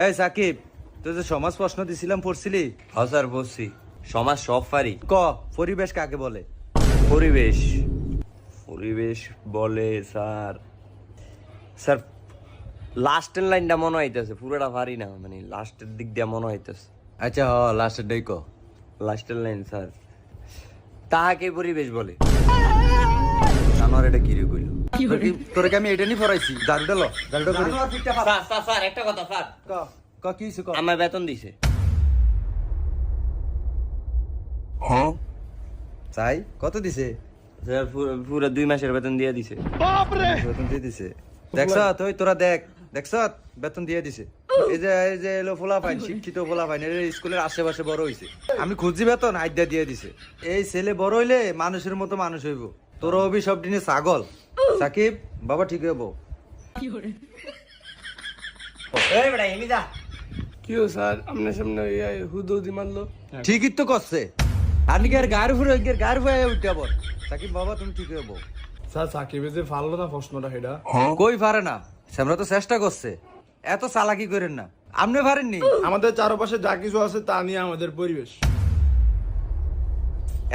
এই সাকিব, তুই যে সমাজ প্রশ্ন দিছিলাম পড়ছিলি? হ্যাঁ স্যার বলছি, সমাজ সব পারি। ক, পরিবেশ কাকে বলে? পরিবেশ পরিবেশ বলে স্যার স্যার লাস্টের লাইনটা মনে হইতেছে, পুরোটা পারি না, মানে লাস্টের দিক দিয়ে মনে হইতেছে। আচ্ছা লাস্টের ডাই ক। লাস্টের লাইন স্যার, তাহাকে পরিবেশ বলে। জানোয়ার এটা কি রে কইল? তোরে কি আমি এটা নি ফরাইছি? জারুটা ল, জারুটা করি। স্যার একটা কথা স্যার, ক, ক কি হইছে ক? আমার বেতন দিছে। চাই কত দিছে? স্যার পুরো 2 মাসের বেতন দিয়ে দিছে। বেতন দিয়ে দিছে? দেখছ তুই, তোরা দেখছ বেতন দিয়ে দিছে। এই যে এলো ফোলাফাইন, শিক্ষিত ফোলাফাইন, এর স্কুলের আশেপাশে বড় হইছে। আমি খুঁজি বেতন আইডা দিয়ে দিছে। এই ছেলে বড় হইলে মানুষের মতো মানুষ হইব। তোর হবি সব দিনে ছাগল। সাকিব বাবা ঠিক হইব। এই বেটা এমি যা। কি হো স্যার, আপনার সামনে হুদুদি মারলো। ঠিকই তো করছে। আর নাকি আর গায়ের উপরে গায়ের উপরে উঠতে বল। সাকিব বাবা তুমি ঠিক হইব। স্যার সাকিবে যে ফাললো না প্রশ্নটা সেটা। কই পারে না, আমরা তো চেষ্টা করছে। এত চালাকি করেন না, আপনি পারেননি। আমাদের চারপাশে যা কিছু আছে তা নিয়ে আমাদের পরিবেশ।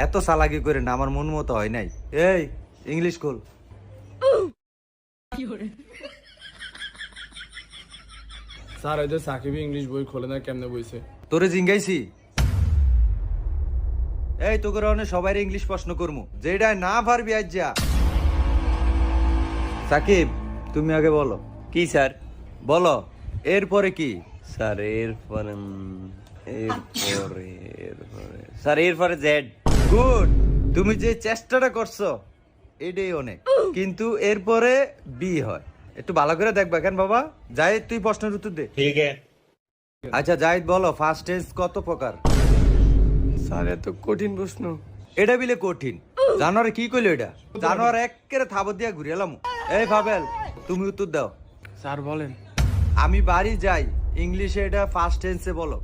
এত চালাকি করেন না, আমার মন মতো হয় নাই। এই ইংলিশ খোল। স্যার ওই যে সাকিবি ইংলিশ বই খোলে না, কেমনে বইছে? তোরে জিঙ্গাইছি। এই তোকে অনেক সবাই ইংলিশ প্রশ্ন করমু, যেটা না পারবি আজ যা। সাকিব তুমি আগে বলো। কি স্যার? বলো এরপরে কি? স্যার এরপরে স্যার এরপরে জেড। গুড, তুমি যে চেষ্টাটা করছো এটাই অনেক, কিন্তু এরপরে বি হয়। একটু ভালো করে দেখবা কেন বাবা। জাহিদ তুই প্রশ্নের উত্তর দে। ঠিক আছে আচ্ছা জাহিদ বলো, ফার্স্ট টেন্স কত প্রকার? স্যার এত কঠিন প্রশ্ন। এটা বিলে কঠিন। জানোয়ারে কি কইলো এটা? জানোয়ার একেবারে থাবত দিয়া ঘুরে এলাম। এই পাবেল তুমি উত্তর দাও। স্যার বলেন। আমি বাড়ি যাই, ইংলিশে এটা ফার্স্ট টেন্সে বলো।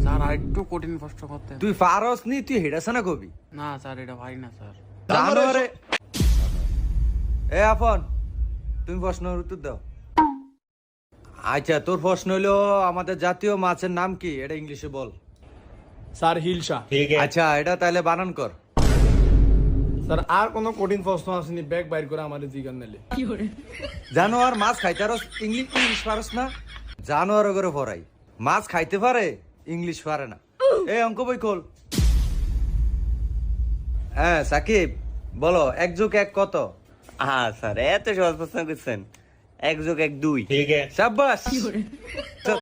স্যার আর একটু কঠিন প্রশ্ন করতে। তুই ফারস নি, তুই হেডাছে না কবি। না স্যার এটা পারি না স্যার। জানোয়ারে এ আফন তুমি প্রশ্নের উত্তর দাও। আচ্ছা তোর প্রশ্ন হলো আমাদের জাতীয় মাছের নাম কি, এটা ইংলিশে বল। স্যার হিলসা। আচ্ছা এটা তাহলে বানান কর। স্যার আর কোনো কঠিন প্রশ্ন আসেনি, ব্যাগ বাইর করে আমাদের জিজ্ঞান নিলে। জানোয়ার মাছ খাইতে পারস, ইংলিশ পারস না? জানোয়ার করে পড়াই, মাছ খাইতে পারে, ইংলিশ পারে না। এই অঙ্ক বই খোল। হ্যাঁ সাকিব বলো 1 + 1 কত? হ্যাঁ স্যার এত সহজ প্রশ্ন করছেন। 1 + 1 2। সাব্বাস।